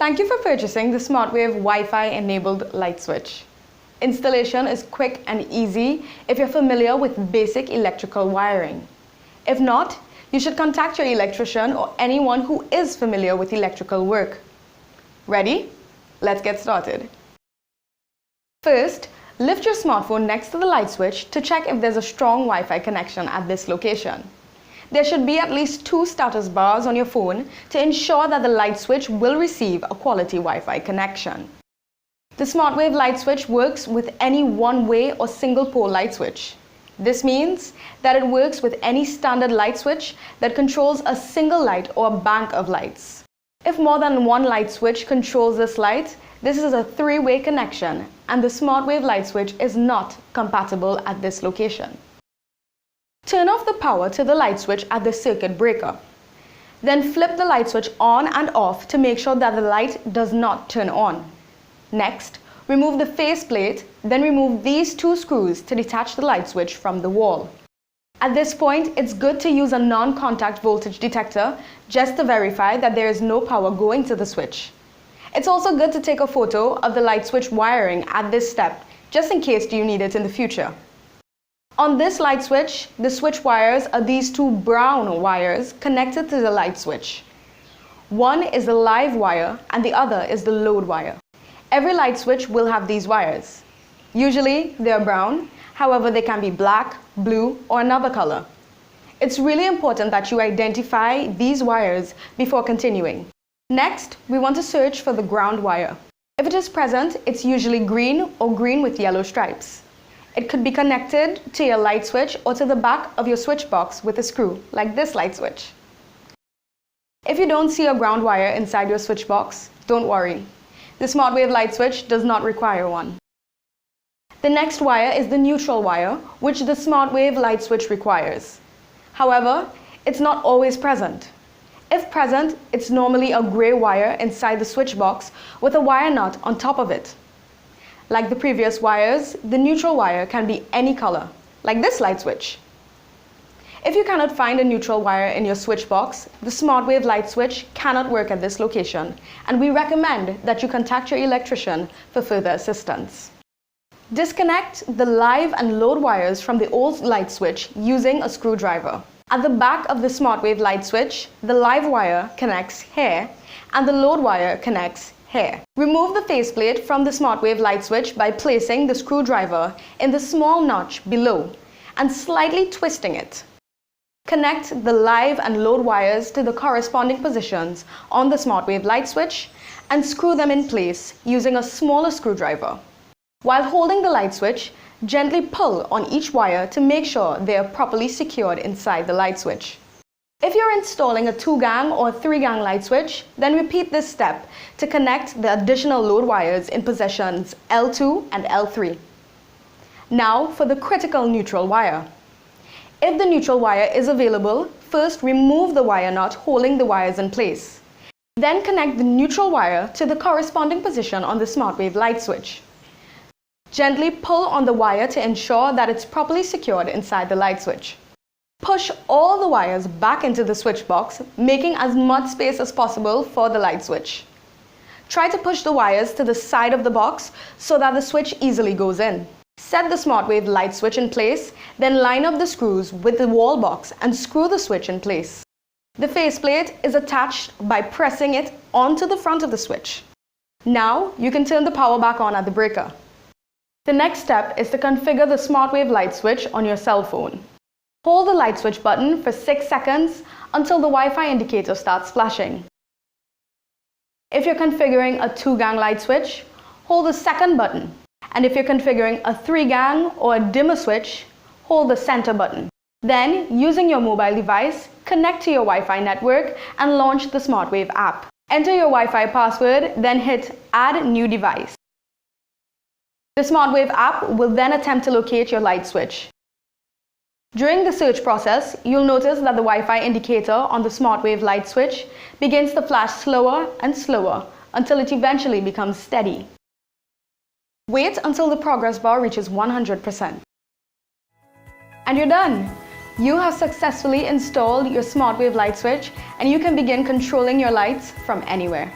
Thank you for purchasing the Smartwave Wi-Fi enabled light switch. Installation is quick and easy if you're familiar with basic electrical wiring. If not, you should contact your electrician or anyone who is familiar with electrical work. Ready? Let's get started. First, lift your smartphone next to the light switch to check if there's a strong Wi-Fi connection at this location. There should be at least 2 status bars on your phone to ensure that the light switch will receive a quality Wi-Fi connection. The Smartwave light switch works with any one-way or single-pole light switch. This means that it works with any standard light switch that controls a single light or a bank of lights. If more than one light switch controls this light, this is a 3-way connection, and the Smartwave light switch is not compatible at this location. Turn off the power to the light switch at the circuit breaker. Then flip the light switch on and off to make sure that the light does not turn on. Next, remove the faceplate, then remove these 2 screws to detach the light switch from the wall. At this point, it's good to use a non-contact voltage detector just to verify that there is no power going to the switch. It's also good to take a photo of the light switch wiring at this step, just in case you need it in the future. On this light switch, the switch wires are these 2 brown wires connected to the light switch. One is the live wire and the other is the load wire. Every light switch will have these wires. Usually they are brown, however they can be black, blue or another color. It's really important that you identify these wires before continuing. Next, we want to search for the ground wire. If it is present, it's usually green or green with yellow stripes. It could be connected to your light switch or to the back of your switch box with a screw, like this light switch. If you don't see a ground wire inside your switch box, don't worry. The Smartwave light switch does not require one. The next wire is the neutral wire, which the Smartwave light switch requires. However, it's not always present. If present, it's normally a gray wire inside the switch box with a wire nut on top of it. Like the previous wires, the neutral wire can be any color, like this light switch. If you cannot find a neutral wire in your switch box, the Smartwave light switch cannot work at this location, and we recommend that you contact your electrician for further assistance. Disconnect the live and load wires from the old light switch using a screwdriver. At the back of the Smartwave light switch, the live wire connects here, and the load wire connects here. Remove the faceplate from the Smartwave light switch by placing the screwdriver in the small notch below and slightly twisting it. Connect the live and load wires to the corresponding positions on the Smartwave light switch and screw them in place using a smaller screwdriver. While holding the light switch, gently pull on each wire to make sure they are properly secured inside the light switch. If you're installing a 2-gang or 3-gang light switch, then repeat this step to connect the additional load wires in positions L2 and L3. Now for the critical neutral wire. If the neutral wire is available, first remove the wire nut holding the wires in place. Then connect the neutral wire to the corresponding position on the Smartwave light switch. Gently pull on the wire to ensure that it's properly secured inside the light switch. Push all the wires back into the switch box, making as much space as possible for the light switch. Try to push the wires to the side of the box so that the switch easily goes in. Set the Smartwave light switch in place, then line up the screws with the wall box and screw the switch in place. The faceplate is attached by pressing it onto the front of the switch. Now you can turn the power back on at the breaker. The next step is to configure the Smartwave light switch on your cell phone. Hold the light switch button for 6 seconds until the Wi-Fi indicator starts flashing. If you're configuring a 2-gang light switch, hold the second button. And if you're configuring a 3-gang or a dimmer switch, hold the center button. Then, using your mobile device, connect to your Wi-Fi network and launch the Smartwave app. Enter your Wi-Fi password, then hit Add New Device. The Smartwave app will then attempt to locate your light switch. During the search process, you'll notice that the Wi-Fi indicator on the Smartwave light switch begins to flash slower and slower until it eventually becomes steady. Wait until the progress bar reaches 100%. And you're done! You have successfully installed your Smartwave light switch and you can begin controlling your lights from anywhere.